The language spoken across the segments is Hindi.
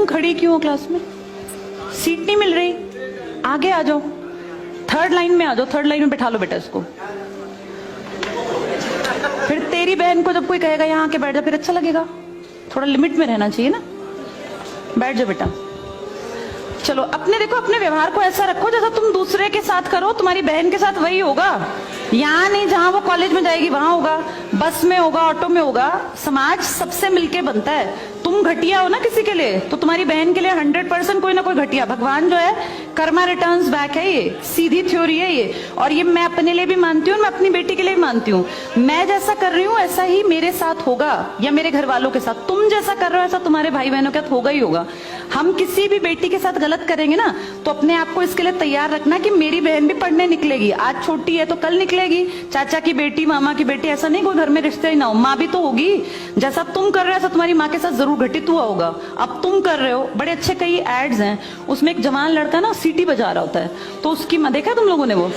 खड़ी क्यों हो क्लास में? सीट नहीं मिल रही, आगे आ जाओ, थर्ड लाइन में आ जाओ, थर्ड लाइन में बैठा लो बेटा इसको। फिर तेरी बहन को जब कोई कहेगा यहाँ आके बैठ जा, फिर अच्छा लगेगा? थोड़ा लिमिट में रहना चाहिए ना। बैठ जाओ बेटा। चलो अपने देखो, अपने व्यवहार को ऐसा रखो जैसा तुम दूसरे के साथ करो, तुम्हारी बहन के साथ वही होगा। यहाँ नहीं, जहां वो कॉलेज में जाएगी वहां होगा, बस में होगा, ऑटो में होगा। समाज सबसे मिलके बनता है। तुम घटिया हो ना किसी के लिए, तो तुम्हारी बहन के लिए 100% कोई ना कोई घटिया। भगवान जो है कर्मा रिटर्न्स बैक है, ये सीधी थ्योरी है ये। और ये मैं अपने लिए भी मानती हूँ, मैं अपनी बेटी के लिए भी मानती हूँ। मैं जैसा कर रही हूँ ऐसा ही मेरे साथ होगा, या मेरे घर वालों के साथ। तुम जैसा कर रहे हो ऐसा तुम्हारे भाई बहनों के साथ होगा ही होगा। हम किसी भी बेटी के साथ गलत करेंगे ना, तो अपने आप को इसके लिए तैयार रखना कि मेरी बहन भी पढ़ने निकलेगी। आज छोटी है तो कल निकलेगी। चाचा की बेटी, मामा की बेटी, ऐसा नहीं कोई घर में रिश्ते ही ना हो, माँ भी तो होगी। जैसा तुम कर रहे हो ऐसा तुम्हारी माँ के साथ जरूर घटित हुआ होगा। अब तुम कर रहे हो, बड़े अच्छे कई एड्स हैं, उसमें एक जवान लड़का ना सीटी बजा रहा होता है, तो उसकी माँ, देखा तुम लोगों ने वो,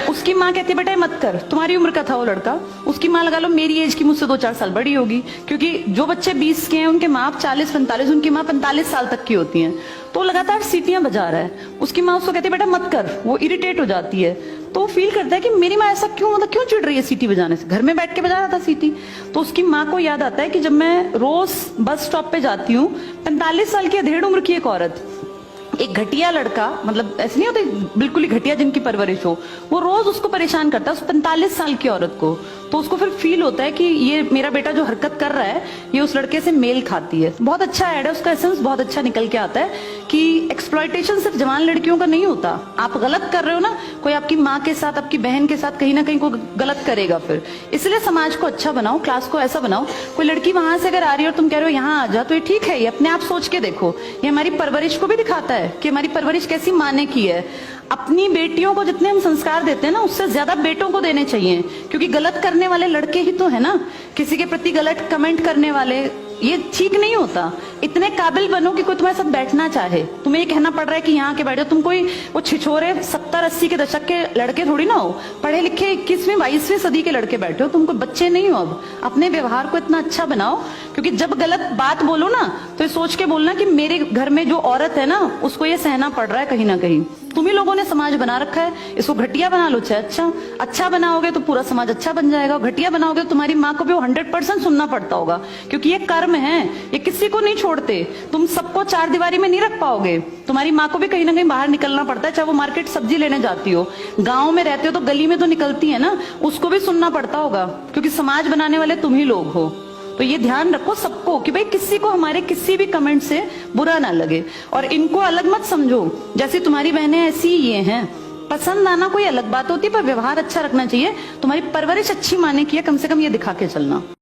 उसकी माँ कहती है बेटा मत कर। तुम्हारी उम्र का था वो लड़का, उसकी माँ लगा लो मेरी एज की, मुझसे 2-4 साल बड़ी होगी, क्योंकि जो बच्चे 20 के हैं उनके माँ 40-45, उनकी माँ 45 साल तक की होती है। तो लगातार सीटियां बजा रहा है, उसकी माँ उसको कहती है बेटा मत कर, वो इरिटेट हो जाती है। तो फील करता है कि मेरी माँ ऐसा क्यों, मतलब क्यों चिढ़ रही है सीटी बजाने से, घर में बैठ के बजा रहा था सीटी। तो उसकी माँ को याद आता है कि जब मैं रोज बस स्टॉप पे जाती हूँ, 45 साल की अधेड़ उम्र की एक औरत, एक घटिया लड़का, मतलब ऐसे नहीं होते बिल्कुल ही घटिया जिनकी परवरिश हो, वो रोज उसको परेशान करता है, उस 45 साल की औरत को। तो उसको फिर फील होता है कि ये मेरा बेटा जो हरकत कर रहा है ये उस लड़के से मेल खाती है। बहुत अच्छा ऐड है, उसका एसेंस बहुत अच्छा निकल के आता है कि एक्सप्लॉयटेशन सिर्फ जवान लड़कियों का नहीं होता। आप गलत कर रहे हो ना, कोई आपकी माँ के साथ, आपकी बहन के साथ कहीं ना कहीं कोई गलत करेगा फिर। इसलिए समाज को अच्छा बनाओ, क्लास को ऐसा बनाओ, कोई लड़की वहां से अगर आ रही है और तुम कह रहे हो यहाँ आ जा, तो ये ठीक है। ये अपने आप सोच के देखो, ये हमारी परवरिश को भी दिखाता है कि हमारी परवरिश कैसी माँ ने की है। अपनी बेटियों को जितने हम संस्कार देते हैं ना, उससे ज्यादा बेटों को देने चाहिए, क्योंकि गलत करने वाले लड़के ही तो है ना, किसी के प्रति गलत कमेंट करने वाले। ये ठीक नहीं होता। इतने काबिल बनो कि कोई तुम्हारे साथ बैठना चाहे। तुम्हें ये कहना पड़ रहा है कि यहाँ के बैठो, तुम कोई वो छिछोरे 70-80 के दशक के लड़के थोड़ी ना हो, पढ़े लिखे 21वीं-22वीं सदी के लड़के बैठे हो, तुम कोई बच्चे नहीं हो। अब अपने व्यवहार को इतना अच्छा बनाओ, क्योंकि जब गलत बात बोलो ना तो ये सोच के बोलना कि मेरे घर में जो औरत है ना उसको ये सहना पड़ रहा है कहीं ना कहीं। तुम ही लोगों ने समाज बना रखा है, इसको घटिया बना लो चाहे अच्छा बनाओगे तो पूरा समाज अच्छा बन जाएगा। घटिया बनाओगे तो तुम्हारी माँ को भी 100% सुनना पड़ता होगा, क्योंकि ये कर्म है, ये किसी को नहीं छोड़ते। तुम सबको चार दीवारी में नहीं रख पाओगे, तुम्हारी माँ को भी कहीं ना कहीं बाहर निकलना पड़ता है। चाहे वो मार्केट सब्जी लेने जाती हो, गाँव में रहते हो तो गली में तो निकलती है ना, उसको भी सुनना पड़ता होगा, क्योंकि समाज बनाने वाले तुम ही लोग हो। तो ये ध्यान रखो सबको कि भाई किसी को हमारे किसी भी कमेंट से बुरा ना लगे, और इनको अलग मत समझो। जैसे तुम्हारी बहनें ऐसी ये हैं, पसंद आना कोई अलग बात होती है, पर व्यवहार अच्छा रखना चाहिए। तुम्हारी परवरिश अच्छी माने की है, कम से कम ये दिखा के चलना।